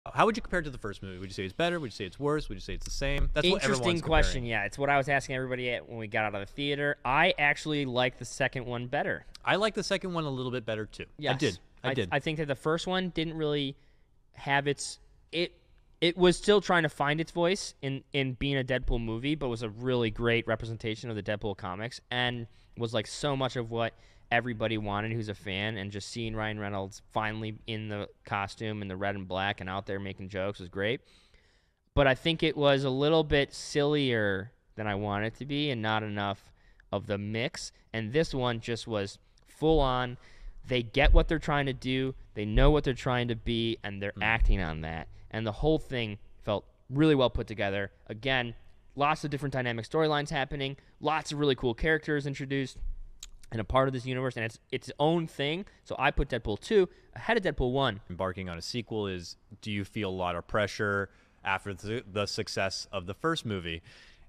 How would you compare it to the first movie? Would you say it's better? Would you say it's worse? Would you say it's the same? That's what Interesting everyone's question. comparing. Yeah, it's what I was asking everybody when we got out of the theater. I actually like the second one better. I like the second one a little bit better too. Yes. I did. I think that the first one didn't really have it was still trying to find its voice in being a Deadpool movie, but was a really great representation of the Deadpool comics and was like so much of what everybody wanted who's a fan, and just seeing Ryan Reynolds finally in the costume in the red and black and out there making jokes was great. But I think it was a little bit sillier than I wanted it to be and not enough of the mix. And this one just was full on. They get what they're trying to do. They know what they're trying to be, and they're acting on that. And the whole thing felt really well put together. Again, lots of different dynamic storylines happening, lots of really cool characters introduced and a part of this universe, and it's its own thing. So I put Deadpool 2 ahead of Deadpool 1. Embarking on a sequel do you feel a lot of pressure after the success of the first movie?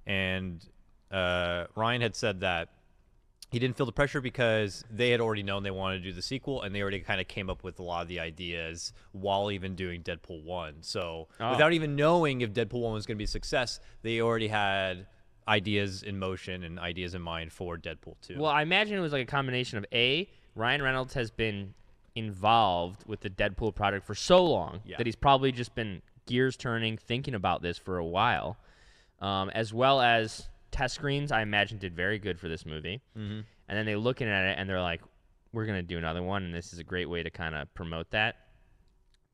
And Ryan had said that he didn't feel the pressure because they had already known they wanted to do the sequel, and they already kind of came up with a lot of the ideas while even doing Deadpool 1. So without even knowing if Deadpool 1 was going to be a success, they already had ideas in motion and ideas in mind for Deadpool 2. Well, I imagine it was like a combination of Ryan Reynolds has been involved with the Deadpool project for so long that he's probably just been gears turning, thinking about this for a while, as well as test screens, I imagine, did very good for this movie. And then they're looking at it and they're like, we're going to do another one, and this is a great way to kind of promote that.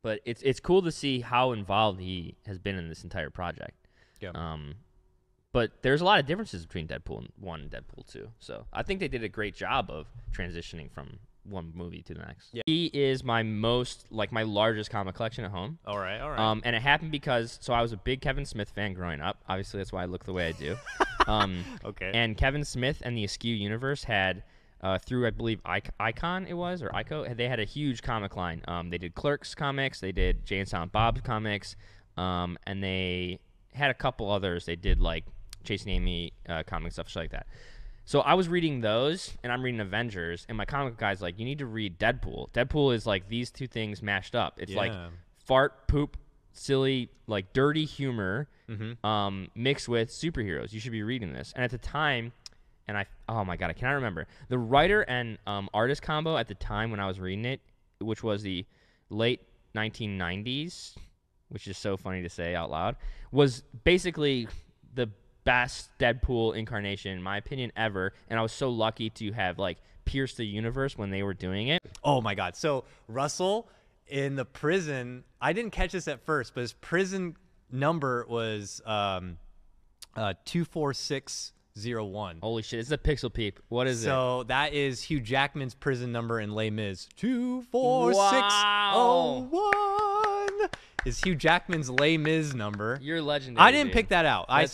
But it's cool to see how involved he has been in this entire project. Yeah. But there's a lot of differences between Deadpool 1 and Deadpool 2. So I think they did a great job of transitioning from one movie to the next. Yeah. He is my my largest comic collection at home. All right. And it happened because, so I was a big Kevin Smith fan growing up. Obviously, that's why I look the way I do. Okay. And Kevin Smith and the Askew universe had, through, I believe, Icon it was, or Ico, they had a huge comic line. They did Clerks comics, they did Jay and Silent Bob comics, and they had a couple others. They did, like, Chasing Amy comic stuff like that. So I was reading those, and I'm reading Avengers, and my comic guy's like, you need to read Deadpool. Deadpool is like these two things mashed up. It's like fart, poop, silly, like dirty humor mixed with superheroes. You should be reading this. And at the time, oh my God, I cannot remember. The writer and artist combo at the time when I was reading it, which was the late 1990s, which is so funny to say out loud, was basically the best Deadpool incarnation, in my opinion, ever. And I was so lucky to have, like, pierced the universe when they were doing it. Oh, my God. So Russell in the prison, I didn't catch this at first, but his prison number was 24601. Holy shit. It's a pixel peep. What is it? So that is Hugh Jackman's prison number in Les Mis. 24601 is Hugh Jackman's Les Mis number. You're legendary. I didn't pick that out. I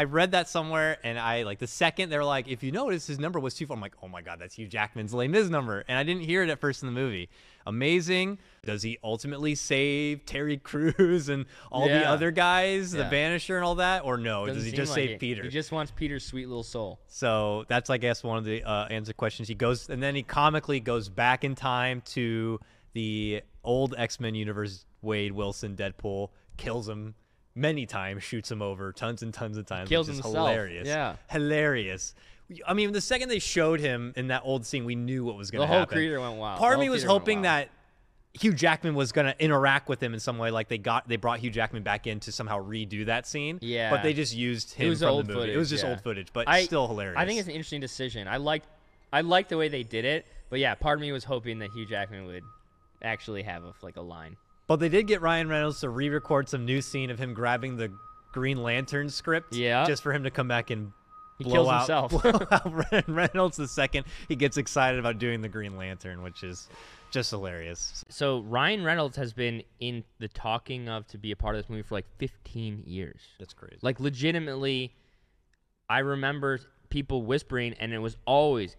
read that somewhere, and the second they were like, if you notice, his number was 24. I'm like, oh my God, that's Hugh Jackman's Les Mis number, and I didn't hear it at first in the movie. Amazing. Does he ultimately save Terry Crews and all the other guys, the Vanisher and all that, or no? Does he just save Peter? He just wants Peter's sweet little soul. So that's, I guess, one of the answer questions. He goes, and then he comically goes back in time to the old X-Men universe. Wade Wilson, Deadpool, kills him many times, shoots him over tons and tons of times. Kills which is himself. Hilarious. Yeah. Hilarious. I mean, the second they showed him in that old scene, we knew what was going to happen. The whole creator went wild. Part of me was hoping that Hugh Jackman was going to interact with him in some way, like they brought Hugh Jackman back in to somehow redo that scene. Yeah. But they just used him from the movie. Footage, it was just old footage, but still hilarious. I think it's an interesting decision. I like the way they did it, but yeah, part of me was hoping that Hugh Jackman would actually have a line. But they did get Ryan Reynolds to re-record some new scene of him grabbing the Green Lantern script just for him to come back and blow out Ryan Reynolds the second he gets excited about doing the Green Lantern, which is just hilarious. So Ryan Reynolds has been in the talking of to be a part of this movie for like 15 years. That's crazy. Like legitimately, I remember people whispering, and it's always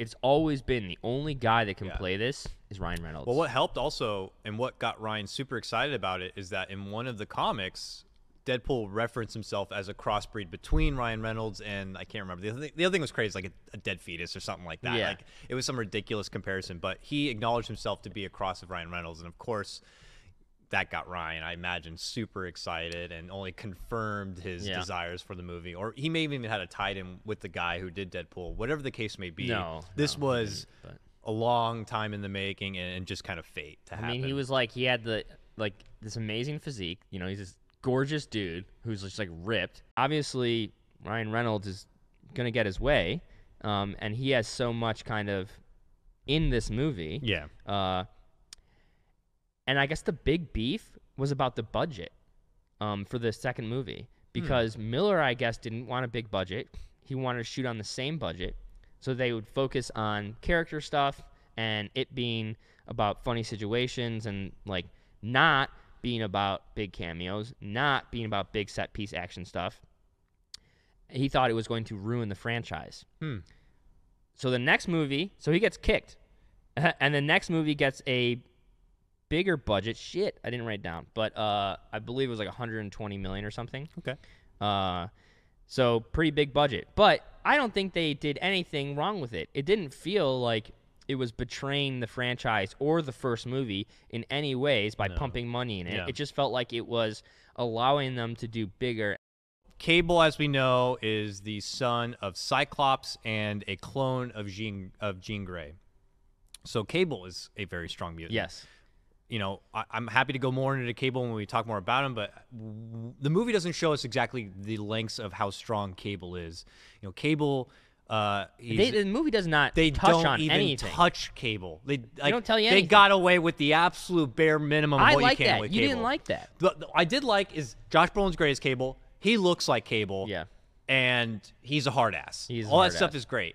been the only guy that can play this is Ryan Reynolds. Well, what helped also, and what got Ryan super excited about it, is that in one of the comics, Deadpool referenced himself as a crossbreed between Ryan Reynolds and, I can't remember. The other thing was crazy, like a dead fetus or something like that. Yeah. Like, it was some ridiculous comparison, but he acknowledged himself to be a cross of Ryan Reynolds. And of course, that got Ryan, I imagine, super excited and only confirmed his desires for the movie. Or he may have even had a tie-in with the guy who did Deadpool. Whatever the case may be, this was a long time in the making and just kind of fate to happen. I mean, he was like, he had this amazing physique. You know, he's this gorgeous dude who's just like ripped. Obviously, Ryan Reynolds is going to get his way, and he has so much kind of in this movie. Yeah. And I guess the big beef was about the budget for the second movie, because Miller, I guess, didn't want a big budget. He wanted to shoot on the same budget, so they would focus on character stuff and it being about funny situations and like not being about big cameos, not being about big set piece action stuff. He thought it was going to ruin the franchise. So the next movie, so he gets kicked, and the next movie gets a bigger budget. Shit, I didn't write it down, but I believe it was like 120 million or something. Okay. So pretty big budget, but I don't think they did anything wrong with it. It didn't feel like it was betraying the franchise or the first movie in any ways by pumping money in it. Yeah. It just felt like it was allowing them to do bigger. Cable, as we know, is the son of Cyclops and a clone of Jean Grey. So Cable is a very strong mutant. Yes. You know, I'm happy to go more into Cable when we talk more about him, but the movie doesn't show us exactly the lengths of how strong Cable is. You know, Cable... the movie does not they touch don't on even anything. touch Cable. They don't tell you They anything. got away with the absolute bare minimum of I what like you can that. with You Cable. didn't like that. I did like is Josh Brolin's great as Cable. He looks like Cable. Yeah. And he's a hard ass. He's a All hard that stuff ass. is great.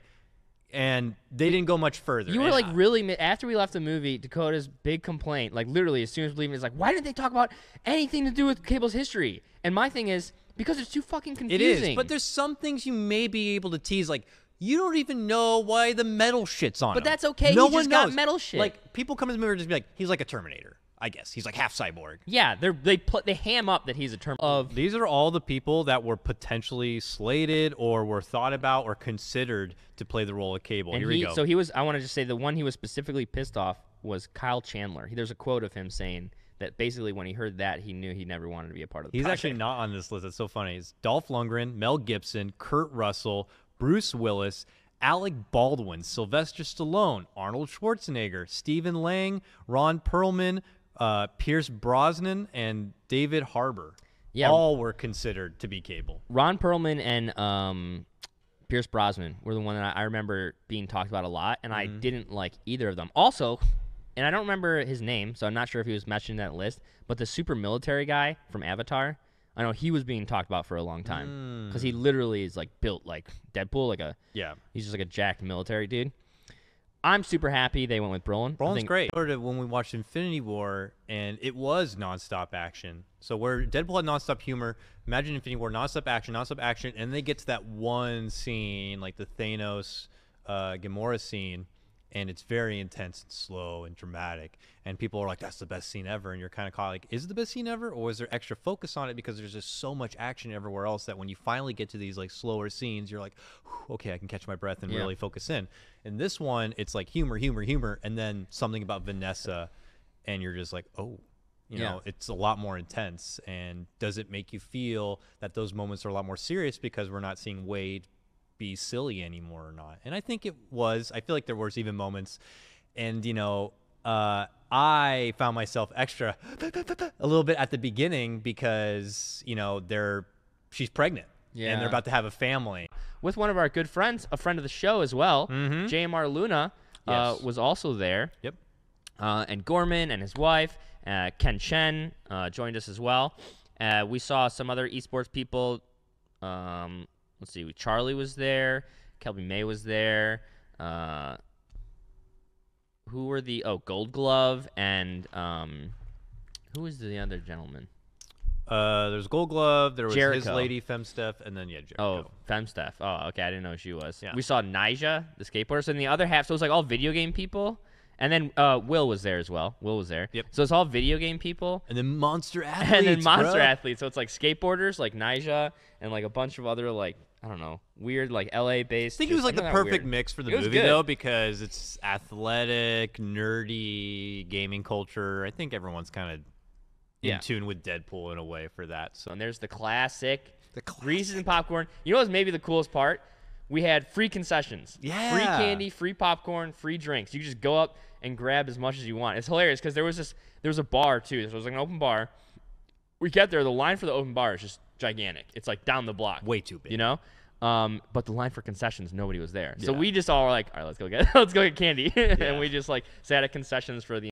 And they didn't go much further. You were And like really after we left the movie. Dakota's big complaint, like literally as soon as leaving, is like, why didn't they talk about anything to do with Cable's history? And my thing is because it's too fucking it confusing. is, but there's some things you may be able to tease, like you don't even know why the metal shit's on him. But that's okay. No He one just got knows. metal shit. Like people come in the movie and just be like, he's like a Terminator. I guess he's like half cyborg. Yeah, they ham up that he's a term of. These are all the people that were potentially slated or were thought about or considered to play the role of Cable. And Here we go. So he was. I want to just say the one he was specifically pissed off was Kyle Chandler. There's a quote of him saying that basically when he heard that, he knew he never wanted to be a part of the He's project. actually not on this list. It's so funny. It's Dolph Lundgren, Mel Gibson, Kurt Russell, Bruce Willis, Alec Baldwin, Sylvester Stallone, Arnold Schwarzenegger, Stephen Lang, Ron Perlman, Pierce Brosnan, and David Harbour. Yeah. All were considered to be Cable. Ron Perlman and Pierce Brosnan were the one that I remember being talked about a lot, and I didn't like either of them. Also, and I don't remember his name, so I'm not sure if he was mentioned in that list, but the super military guy from Avatar, I know he was being talked about for a long time because he literally is like built like Deadpool, he's just like a jacked military dude. I'm super happy they went with Brolin. Brolin's great. When we watched Infinity War, and it was nonstop action. So where Deadpool had nonstop humor, imagine Infinity War, nonstop action, and they get to that one scene, like the Thanos Gamora scene, and it's very intense and slow and dramatic. And people are like, that's the best scene ever. And you're kind of caught like, is it the best scene ever? Or is there extra focus on it because there's just so much action everywhere else that when you finally get to these like slower scenes, you're like, okay, I can catch my breath and really focus in. In this one, it's like humor, and then something about Vanessa. And you're just like, oh, you know, it's a lot more intense. And does it make you feel that those moments are a lot more serious because we're not seeing Wade be silly anymore or not? And I think it was. I feel like there was even moments, and you know, I found myself extra a little bit at the beginning because you know she's pregnant and they're about to have a family with one of our good friends, a friend of the show as well. JMR Luna was also there. Yep. And Gorman and his wife, Ken Chen, joined us as well. We saw some other esports people. Let's see, Charlie was there, Kelby May was there. Who were Gold Glove and who was the other gentleman? There's Gold Glove, there was Jericho. his lady Femsteph, and then Jericho. Oh, Femsteph. Oh, okay, I didn't know who she was. Yeah. We saw Nyjah, the skateboarder. So in the other half, so it was like all video game people. And then Will was there as well. Will was there. Yep. So it's all video game people. And then monster athletes. And then monster bro. athletes. So it's like skateboarders, like Nyjah, and like a bunch of other like, I don't know, weird like LA based. I think it was like the perfect mix for the It was movie good. though, because it's athletic, nerdy, gaming culture. I think everyone's kind of in tune with Deadpool in a way for that. So And there's the classic Reese's and popcorn. You know what's maybe the coolest part? We had free concessions. Yeah. Free candy, free popcorn, free drinks. You just go up and grab as much as you want. It's hilarious because there was a bar too. This was like an open bar. We get there, the line for the open bar is just gigantic. It's like down the block. way too big. You know? But the line for concessions, nobody was there. So Yeah. we just all were like, all right, let's go get candy. And we just like sat at concessions for the